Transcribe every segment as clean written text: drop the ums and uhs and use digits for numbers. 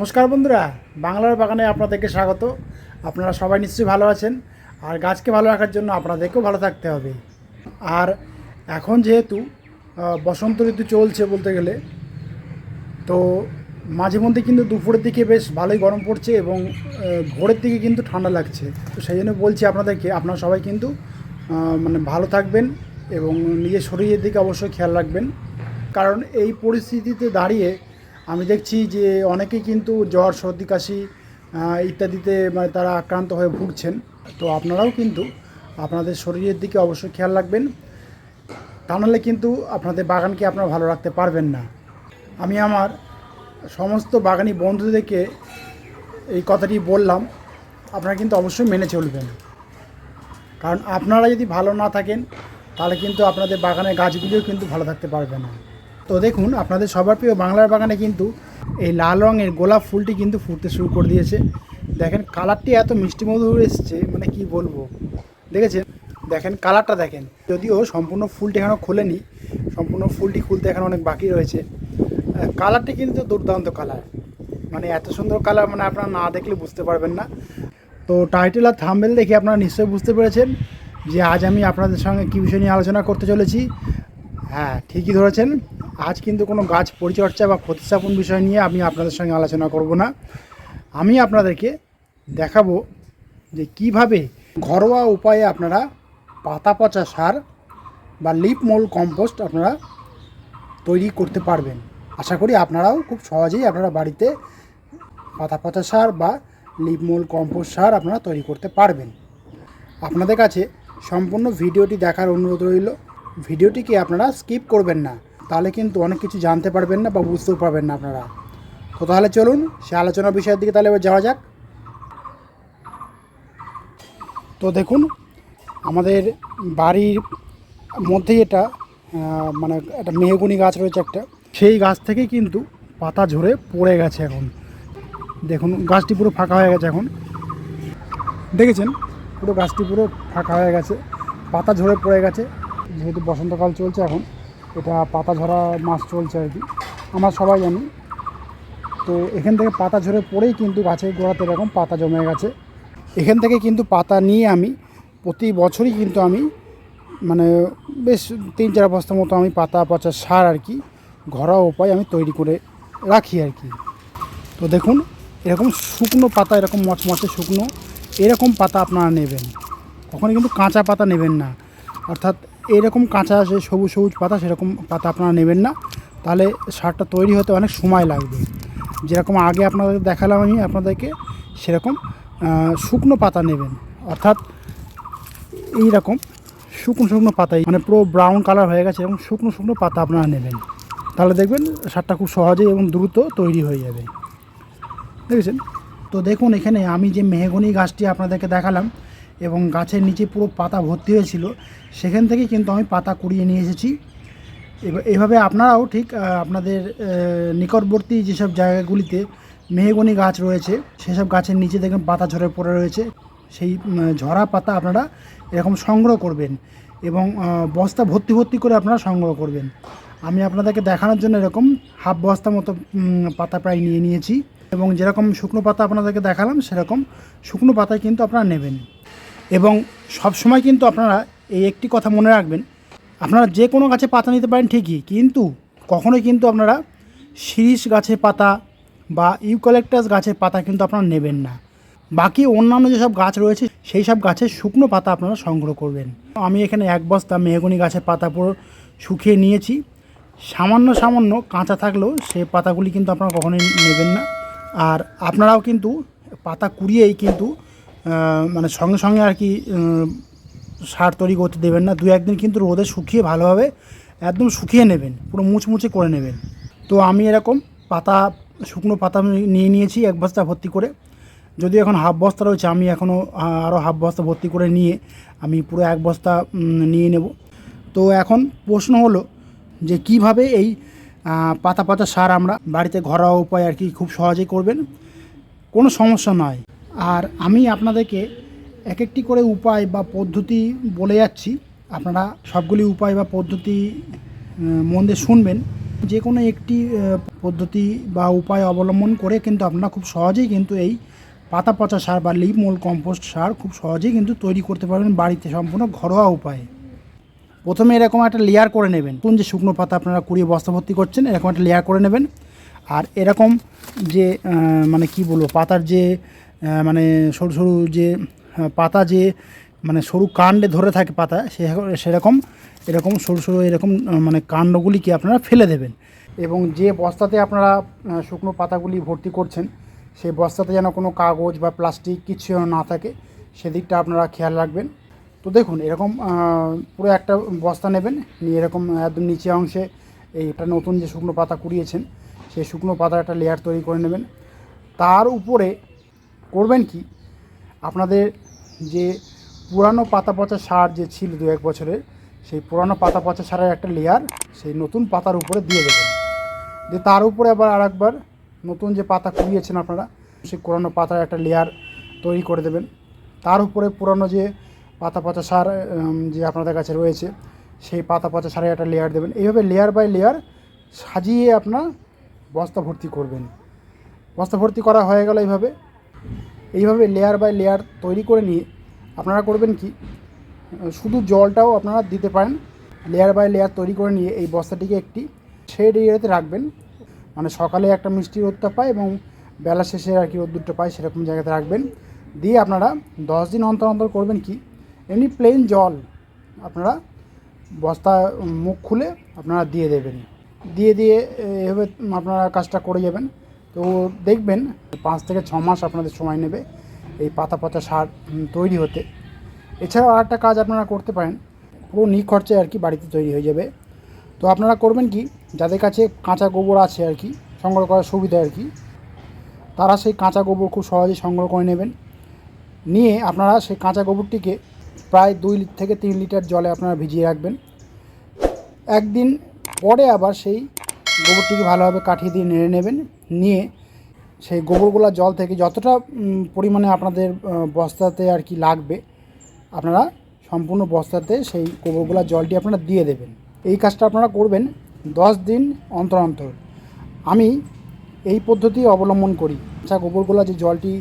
নমস্কার বন্ধুরা, বাংলার বাগানে আপনাদেরকে স্বাগত। আপনারা সবাই নিশ্চয়ই ভালো আছেন। আর গাছকে ভালো রাখার জন্য আপনাদেরকেও ভালো থাকতে হবে। আর এখন যেহেতু বসন্ত ঋতু চলছে বলতে গেলে, তো মাঝে মধ্যে কিন্তু দুপুরের দিকে বেশ ভালোই গরম পড়ছে এবং ভোরের দিকে কিন্তু ঠান্ডা লাগছে। তো সেই জন্য বলছি আপনাদেরকে, আপনারা সবাই কিন্তু ভালো থাকবেন এবং নিজের শরীরের দিকে অবশ্যই খেয়াল রাখবেন। কারণ এই পরিস্থিতিতে দাঁড়িয়ে আমি দেখছি যে অনেকেই কিন্তু জ্বর, সর্দি, কাশি ইত্যাদিতে তারা আক্রান্ত হয়ে ভুগছেন। তো আপনারাও কিন্তু আপনাদের শরীরের দিকে অবশ্যই খেয়াল রাখবেন, তা নাহলে কিন্তু আপনাদের বাগানকে আপনারা ভালো রাখতে পারবেন না। আমি আমার সমস্ত বাগানি বন্ধুদেরকে এই কথাটি বললাম, আপনারা কিন্তু অবশ্যই মেনে চলবেন। কারণ আপনারা যদি ভালো না থাকেন তাহলে কিন্তু আপনাদের বাগানের গাছগুলিও কিন্তু ভালো থাকতে পারবে না। তো দেখুন, আপনাদের সবার প্রিয় বাংলার বাগানে কিন্তু এই লাল রঙের গোলাপ ফুলটি কিন্তু ফুটতে শুরু করে দিয়েছে। দেখেন কালারটি এত মিষ্টি মধুর এসছে, কি বলবো। দেখেছেন, দেখেন কালারটা দেখেন। যদিও সম্পূর্ণ ফুলটি এখনও খোলেনি, সম্পূর্ণ ফুলটি খুলতে এখন অনেক বাকি রয়েছে। কালারটি কিন্তু দুর্দান্ত কালার, এত সুন্দর কালার, আপনারা না দেখলে বুঝতে পারবেন না। তো টাইটেল আর থাম্বনেল দেখে আপনারা নিশ্চয়ই বুঝতে পেরেছেন যে আজ আমি আপনাদের সঙ্গে কী বিষয় নিয়ে আলোচনা করতে চলেছি। হ্যাঁ, ঠিকই ধরেছেন। আজ কিন্তু কোনো গাছ পরিচর্যা বা প্রতিস্থাপন বিষয় নিয়ে আমি আপনাদের সঙ্গে আলোচনা করব না। আমি আপনাদেরকে দেখাবো যে কিভাবে ঘরোয়া উপায়ে আপনারা পাতা পচা সার বা লিপ মোল্ড কম্পোস্ট আপনারা তৈরি করতে পারবেন। আশা করি আপনারাও খুব সহজেই আপনারা বাড়িতে পাতা পচা সার বা লিপ মোল্ড কম্পোস্ট সার আপনারা তৈরি করতে পারবেন। আপনাদের কাছে সম্পূর্ণ ভিডিওটি দেখার অনুরোধ রইল। ভিডিওটিকে আপনারা স্কিপ করবেন না, তাহলে কিন্তু অনেক কিছু জানতে পারবেন না বা বুঝতেও পারবেন না আপনারা। তো তাহলে চলুন সে আলোচনার বিষয়ের দিকে তাহলে এবার যাওয়া যাক। তো দেখুন, আমাদের বাড়ির মধ্যেই এটা একটা মেহগনি গাছ রয়েছে একটা, সেই গাছ থেকে কিন্তু পাতা ঝরে পড়ে গেছে। এখন দেখুন গাছটি পুরো ফাঁকা হয়ে গেছে। এখন দেখেছেন পুরো গাছটি পুরো ফাঁকা হয়ে গেছে, পাতা ঝরে পড়ে গেছে। যেহেতু বসন্তকাল চলছে, এখন এটা পাতা ঝরা মাস চলছে আর কি, আমরা সবাই জানি। তো এখান থেকে পাতা ঝরে পড়েই কিন্তু গাছের গোড়াতে এরকম পাতা জমে গেছে। এখান থেকে কিন্তু পাতা নিয়ে আমি প্রতি বছরই কিন্তু আমি বেশ 3-4 বস্তার মতো আমি পাতা পচা সার আর কি ঘরোয়া উপায় আমি তৈরি করে রাখি আর কি। তো দেখুন, এরকম শুকনো পাতা, এরকম মচমচে শুকনো এরকম পাতা আপনারা নেবেন। কখনই কিন্তু কাঁচা পাতা নেবেন না, অর্থাৎ এরকম কাঁচা যে সবুজ সবুজ পাতা, সেরকম পাতা আপনারা নেবেন না, তাহলে সারটা তৈরি হতে অনেক সময় লাগবে। যেরকম আগে আপনাদের দেখালাম আমি আপনাদেরকে, সেরকম শুকনো পাতা নেবেন, অর্থাৎ এইরকম শুকনো শুকনো পাতাই পুরো ব্রাউন কালার হয়ে গেছে, এরকম শুকনো শুকনো পাতা আপনারা নেবেন। তাহলে দেখবেন সারটা খুব সহজেই এবং দ্রুত তৈরি হয়ে যাবে। দেখেছেন? তো দেখুন, এখানে আমি যে মেহগনি গাছটি আপনাদেরকে দেখালাম এবং গাছের নিচে পুরো পাতা ভর্তি হয়েছিল, সেখান থেকে কিন্তু আমি পাতা কুড়িয়ে নিয়ে এসেছি। এভাবে আপনারাও ঠিক আপনাদের নিকটবর্তী যেসব জায়গাগুলিতে মেহগনি গাছ রয়েছে, সেসব গাছের নিচে দেখবেন পাতা ঝরে পড়ে রয়েছে, সেই ঝরা পাতা আপনারা এরকম সংগ্রহ করবেন এবং বস্তা ভর্তি ভর্তি করে আপনারা সংগ্রহ করবেন। আমি আপনাদেরকে দেখানোর জন্য এরকম হাফ বস্তা মতো পাতা প্রায় নিয়ে নিয়েছি এবং যেরকম শুকনো পাতা আপনাদেরকে দেখালাম সেরকম শুকনো পাতায় কিন্তু আপনারা নেবেন। এবং সব সময় কিন্তু আপনারা এই একটি কথা মনে রাখবেন, আপনারা যে কোনো গাছে পাতা নিতে পারেন ঠিকই, কিন্তু কখনোই কিন্তু আপনারা শিরীষ গাছের পাতা বা ইউক্যালিপটাস গাছের পাতা কিন্তু আপনারা নেবেন না। বাকি অন্যান্য যেসব গাছ রয়েছে সেই সব গাছের শুকনো পাতা আপনারা সংগ্রহ করবেন। আমি এখানে 1 বস্তা মেহগনি গাছের পাতা পুরো শুকিয়ে নিয়েছি। সামান্য সামান্য কাঁচা থাকলেও সেই পাতাগুলি কিন্তু আপনারা কখনোই নেবেন না। আর আপনারাও কিন্তু পাতা কুড়িয়েই কিন্তু সঙ্গে সঙ্গে আর কি সার তৈরি করতে দেবেন না। 2-1 দিন কিন্তু রোদে শুকিয়ে ভালোভাবে একদম শুকিয়ে নেবেন, পুরো মুচমুচে করে নেবেন। তো আমি এরকম পাতা, শুকনো পাতা নিয়ে নিয়েছি 1 বস্তা ভর্তি করে। যদিও এখন হাফ বস্তা রয়েছে, আমি এখনও আরও হাফ বস্তা ভর্তি করে নিয়ে আমি পুরো 1 বস্তা নিয়ে নেব। তো এখন প্রশ্ন হলো যে কিভাবে এই পাতা পচা সার আমরা বাড়িতে ঘরোয়া উপায় আর কি খুব সহজেই করবেন, কোনো সমস্যা নয়। আর আমি আপনাদেরকে এক একটি করে উপায় বা পদ্ধতি বলে যাচ্ছি, আপনারা সবগুলি উপায় বা পদ্ধতি মন দিয়ে শুনবেন। যে কোনো একটি পদ্ধতি বা উপায় অবলম্বন করে কিন্তু আপনারা খুব সহজেই কিন্তু এই পাতা পচা সার বা লিপ মোল্ড কম্পোস্ট সার খুব সহজেই কিন্তু তৈরি করতে পারবেন বাড়িতে সম্পূর্ণ ঘরোয়া উপায়ে। প্রথমে এরকম একটা লেয়ার করে নেবেন, কোন যে শুকনো পাতা আপনারা কুড়িয়ে বস্তা ভর্তি করছেন এরকম একটা লেয়ার করে নেবেন। আর এরকম যে মানে কি বলবো, পাতার যে মানে সরু সরু যে পাতা যে মানে সরু কাণ্ডে ধরে থাকে পাতা, সেরকম এরকম সরু সরু এরকম মানে কাণ্ডগুলিকে আপনারা ফেলে দেবেন। এবং যে বস্তাতে আপনারা শুকনো পাতাগুলি ভর্তি করছেন সেই বস্তাতে যেন কোনো কাগজ বা প্লাস্টিক কিছু যেন না থাকে, সেদিকটা আপনারা খেয়াল রাখবেন। তো দেখুন এরকম পুরো একটা বস্তা নেবেন, নিয়ে এরকম একদম নিচে অংশে এইটা নতুন যে শুকনো পাতা কুড়িয়েছেন সেই শুকনো পাতার একটা লেয়ার তৈরি করে নেবেন। তার উপরে করবেন কি, আপনাদের যে পুরানো পাতা পচা সার যে ছিল 2-1 বছরের, সেই পুরানো পাতা পচা সারের একটা লেয়ার সেই নতুন পাতার উপরে দিয়ে দেবেন। দিয়ে তার উপরে আবার আরেকবার নতুন যে পাতা কুড়িয়েছেন আপনারা সেই পুরানো পাতার একটা লেয়ার তৈরি করে দেবেন। তার উপরে পুরানো যে পাতা পচা সার যে আপনাদের কাছে রয়েছে সেই পাতা পচা সারের একটা লেয়ার দেবেন। এইভাবে লেয়ার বাই লেয়ার সাজিয়ে আপনার বস্তা ভর্তি করবেন। বস্তা ভর্তি করা হয়ে গেল এইভাবে লেয়ার বাই লেয়ার তৈরি করে নিয়ে আপনারা করবেন কি, শুধু জলটাও আপনারা দিতে পারেন। লেয়ার বাই লেয়ার তৈরি করে নিয়ে এই বস্তাটিকে একটি শেড এরিয়াতে রাখবেন, মানে সকালে একটা মিষ্টি রোদটা পায় এবং বেলা শেষে আর কি রোদ্দুরটা পায় সেরকম জায়গাতে রাখবেন। দিয়ে আপনারা 10 দিন অন্তর অন্তর করবেন কি, এমনি প্লেন জল আপনারা বস্তা মুখ খুলে আপনারা দিয়ে দেবেন। দিয়ে এভাবে আপনারা কাজটা করে যাবেন। তো দেখবেন 5 থেকে 6 মাস আপনাদের সময় নেবে এই পাতা পচা সার তৈরি হতে। এছাড়াও আরেকটা কাজ আপনারা করতে পারেন, পুরো নিখরচায় আর কি বাড়িতে তৈরি হয়ে যাবে। তো আপনারা করবেন কি, যাদের কাছে কাঁচা গোবর আছে আর কি সংগ্রহ করার সুবিধা আর কি, তারা সেই কাঁচা গোবর খুব সহজেই সংগ্রহ করে নেবেন। নিয়ে আপনারা সেই কাঁচা গোবরটিকে প্রায় 2 থেকে 3 লিটার জলে আপনারা ভিজিয়ে রাখবেন। একদিন পরে আবার সেই গোবরটিকে ভালোভাবে কাঠিয়ে দিয়ে নেড়ে নেবেন। নিয়ে সেই গোবরগুলো জল থেকে যতটা পরিমাণে আপনাদের বস্তাতে আর কি লাগবে, আপনারা সম্পূর্ণ বস্তাতে সেই গোবরগুলো জলটি আপনারা দিয়ে দেবেন। এই কাজটা আপনারা করবেন 10 দিন অন্তর অন্তর। আমি এই পদ্ধতি অবলম্বন করি। আচ্ছা, গোবরগুলো যে জলটি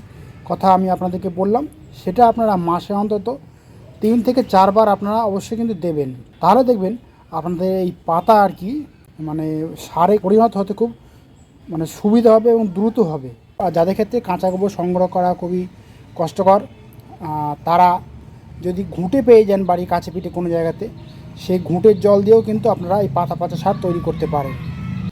কথা আমি আপনাদেরকে বললাম সেটা আপনারা মাসে অন্তত 3 থেকে 4 বার আপনারা অবশ্যই কিন্তু দেবেন। তাহলে দেখবেন আপনাদের এই পাতা আর কি মানে সারে পরিণত হতে খুব মানে সুবিধা হবে এবং দ্রুত হবে। আর যাদের ক্ষেত্রে কাঁচা গোবর সংগ্রহ করা খুবই কষ্টকর, তারা যদি ঘুঁটে পেয়ে যান বাড়ির কাছে পিঠে কোনো জায়গাতে, সেই ঘুঁটের জল দিয়েও কিন্তু আপনারা এই পাতা পচা সার তৈরি করতে পারেন।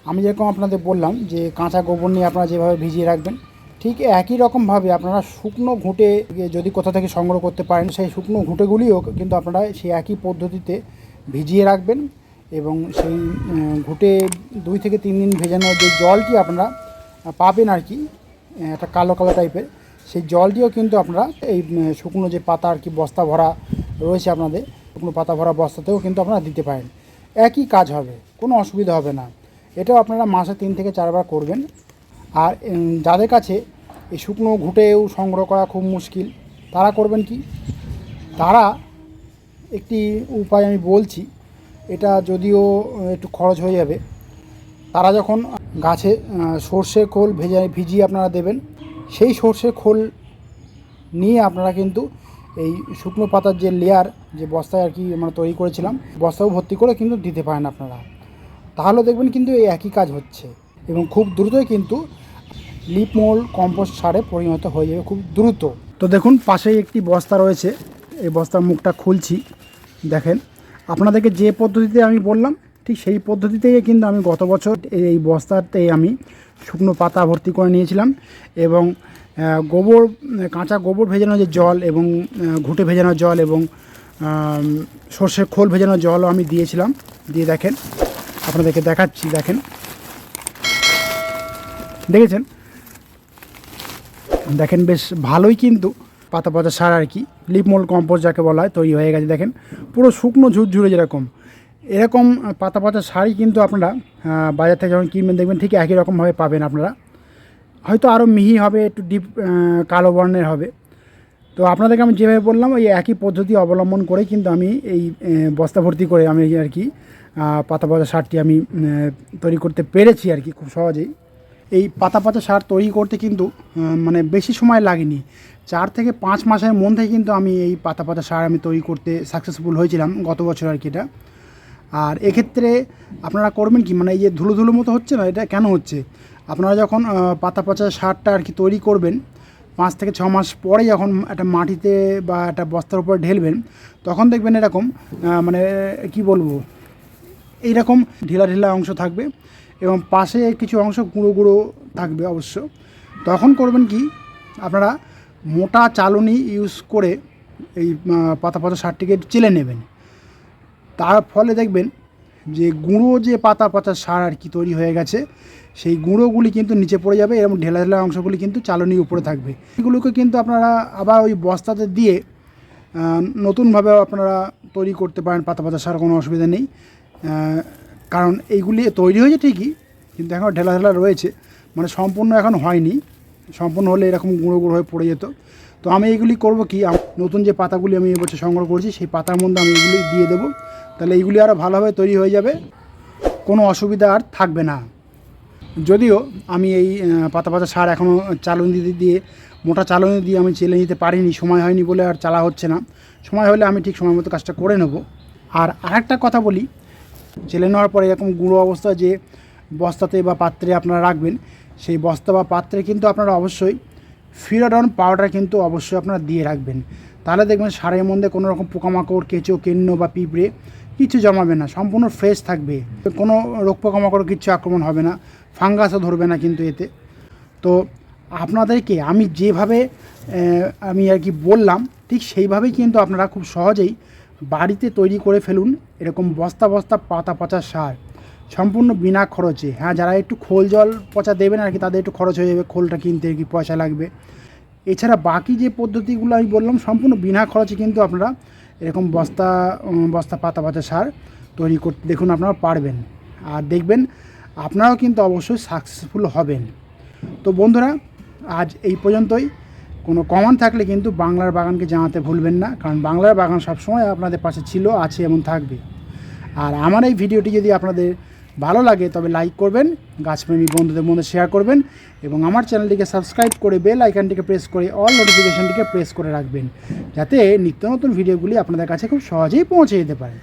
আমি যেরকম আপনাদের বললাম যে কাঁচা গোবর নিয়ে আপনারা যেভাবে ভিজিয়ে রাখবেন, ঠিক একই রকমভাবে আপনারা শুকনো ঘুঁটে যদি কোথা থেকে সংগ্রহ করতে পারেন সেই শুকনো ঘুঁটেগুলিও কিন্তু আপনারা সেই একই পদ্ধতিতে ভিজিয়ে রাখবেন। এবং সেই ঘুঁটে 2 থেকে 3 দিন ভেজানোর যে জলটি আপনারা পাবেন আর কি একটা কালো কালো টাইপের, সেই জলটিও কিন্তু আপনারা এই শুকনো যে পাতা আর কি বস্তা ভরা রয়েছে আপনাদের, শুকনো পাতা ভরা বস্তাতেও কিন্তু আপনারা দিতে পারেন। একই কাজ হবে, কোনো অসুবিধা হবে না। এটাও আপনারা মাসে 3 থেকে 4 বার করবেন। আর যাদের কাছে এই শুকনো ঘুঁটেও সংগ্রহ করা খুব মুশকিল, তারা করবেন কি, তারা একটি উপায় আমি বলছি, এটা যদিও একটু খরচ হয়ে যাবে। তারা যখন গাছে সর্ষের খোল ভিজিয়ে আপনারা দেবেন, সেই সর্ষের খোল নিয়ে আপনারা কিন্তু এই শুকনো পাতার যে লেয়ার যে বস্তায় আর কি আমরা তৈরি করেছিলাম বস্তাও ভর্তি করে কিন্তু দিতে পারেন আপনারা। তাহলে দেখবেন কিন্তু এই একই কাজ হচ্ছে এবং খুব দ্রুতই কিন্তু লিপ মোল্ড কম্পোস্ট সারে পরিণত হয়ে যাবে খুব দ্রুত। তো দেখুন পাশেই একটি বস্তা রয়েছে, এই বস্তার মুখটা খুলছি। দেখেন আপনাদেরকে যে পদ্ধতিতে আমি বললাম ঠিক সেই পদ্ধতিতেই কিন্তু আমি গত বছর এই বস্তাতে আমি শুকনো পাতা ভর্তি করে নিয়েছিলাম এবং গোবর কাঁচা গোবর ভেজানো যে জল এবং ঘুঁটে ভেজানো জল এবং সর্ষের খোল ভেজানো জলও আমি দিয়েছিলাম। দিয়ে দেখেন আপনাদেরকে দেখাচ্ছি, দেখেন দেখেন বেশ ভালোই কিন্তু পাতা পচা সার আর কি লিপ মোল্ড কম্পোস্ট যাকে বলা হয় তৈরি হয়ে গেছে। দেখেন পুরো শুকনো ঝুরঝুরে যেরকম এরকম পাতা পচা সারই কিন্তু আপনারা বাজার থেকে যখন কিনবেন দেখবেন ঠিক একই রকমভাবে পাবেন আপনারা, হয়তো আরও মিহি হবে, একটু ডিপ কালো বর্ণের হবে। তো আপনাদেরকে আমি যেভাবে বললাম ওই একই পদ্ধতি অবলম্বন করে কিন্তু আমি এই বস্তা ভর্তি করে আমি আর কি পাতা পচা সারটি আমি তৈরি করতে পেরেছি আর কি, খুব সহজেই। এই পাতা পচা সার তৈরি করতে কিন্তু মানে বেশি সময় লাগেনি, 4 থেকে 5 মাসের মধ্যে কিন্তু আমি এই পাতা পচা সার আমি তৈরি করতে সাকসেসফুল হয়েছিলাম গত বছর আর কি এটা। আর এক্ষেত্রে আপনারা করবেন কি, মানে এই যে ধুলো ধুলো মতো হচ্ছে না, এটা কেন হচ্ছে, আপনারা যখন পাতা পচা সারটা আর কি তৈরি করবেন 5 থেকে 6 মাস পরে যখন একটা মাটিতে বা একটা বস্তার উপর ঢেলবেন, তখন দেখবেন এরকম মানে কি বলবো, এইরকম ঢিলা ঢিলা অংশ থাকবে এবং পাশে কিছু অংশ গুঁড়ো গুঁড়ো থাকবে অবশ্য। তখন করবেন কি, আপনারা মোটা চালনি ইউজ করে এই পাতা পচা সারটিকে চেলে নেবেন। তার ফলে দেখবেন যে গুঁড়ো যে পাতা পচা সার আর কি তৈরি হয়ে গেছে, সেই গুঁড়োগুলি কিন্তু নিচে পড়ে যাবে এবং ঢেলা ঢেলা অংশগুলি কিন্তু চালনির উপরে থাকবে। এগুলোকে কিন্তু আপনারা আবার ওই বস্তাতে দিয়ে নতুনভাবে আপনারা তৈরি করতে পারেন পাতা পচা সার, কোনো অসুবিধা নেই। কারণ এইগুলি তৈরি হয়েছে ঠিকই, কিন্তু এখন ঢেলা ঢেলা রয়েছে, মানে সম্পূর্ণ এখন হয়নি। সম্পূর্ণ হলে এরকম গুঁড়ো গুঁড়ো হয়ে পড়ে যেত। তো আমি এইগুলি করব কি, নতুন যে পাতাগুলি আমি এবছর সংগ্রহ করেছি সেই পাতার মধ্যে আমি এগুলি দিয়ে দেবো, তাহলে এইগুলি আরও ভালোভাবে তৈরি হয়ে যাবে, কোনো অসুবিধা আর থাকবে না। যদিও আমি এই পাতা পচা সার এখনও চালনি দিয়ে মোটা চালনি দিয়ে আমি চেলে নিতে পারিনি, সময় হয়নি বলে আর চালা হচ্ছে না। সময় হলে আমি ঠিক সময় মতো কাজটা করে নেব। আর আরেকটা কথা বলি, চেলে নেওয়ার পরে এরকম গুঁড়ো অবস্থা যে বস্তাতে বা পাত্রে আপনারা রাখবেন, সেই বস্তা বা পাত্রে কিন্তু আপনারা অবশ্যই ফিরাডন পাউডার কিন্তু অবশ্যই আপনারা দিয়ে রাখবেন। তাহলে দেখবেন সারের মধ্যে কোনো রকম পোকামাকড়, কেঁচো, কেন্ন বা পিঁপড়ে কিছু জমাবে না, সম্পূর্ণ ফ্রেশ থাকবে, কোনো রোগ পোকামাকড় কিছু আক্রমণ হবে না, ফাঙ্গাসও ধরবে না কিন্তু এতে। তো আপনাদেরকে আমি যেভাবে আমি আর কি বললাম, ঠিক সেইভাবেই কিন্তু আপনারা খুব সহজেই বাড়িতে তৈরি করে ফেলুন এরকম বস্তা বস্তা পাতা পচা সার, সম্পূর্ণ বিনা খরচে। হ্যাঁ, যারা একটু খোল জল পচা দেবেন আর কি, তাদের একটু খরচ হয়ে যাবে, খোলটা কিনতে আর কি পয়সা লাগবে। এছাড়া বাকি যে পদ্ধতিগুলো আমি বললাম সম্পূর্ণ বিনা খরচে কিন্তু আপনারা এরকম বস্তা বস্তা পাতা পচা সার তৈরি করতে দেখুন আপনারা পারবেন, আর দেখবেন আপনারাও কিন্তু অবশ্যই সাকসেসফুল হবেন। তো বন্ধুরা, আজ এই পর্যন্তই। কোনো কমেন্ট থাকলে কিন্তু বাংলার বাগানকে জানাতে ভুলবেন না, কারণ বাংলার বাগান সবসময় আপনাদের পাশে ছিল, আছে এবং থাকবে। আর আমার এই ভিডিওটি যদি আপনাদের ভালো লাগে তবে লাইক করবেন, গাছপ্রেমী বন্ধুদের মধ্যে শেয়ার করবেন এবং আমার চ্যানেলটিকে সাবস্ক্রাইব করে বেল আইকনটিকে প্রেস করে অল নোটিফিকেশানটিকে প্রেস করে রাখবেন, যাতে নিত্য নতুন ভিডিওগুলি আপনাদের কাছে খুব সহজেই পৌঁছে যেতে পারে।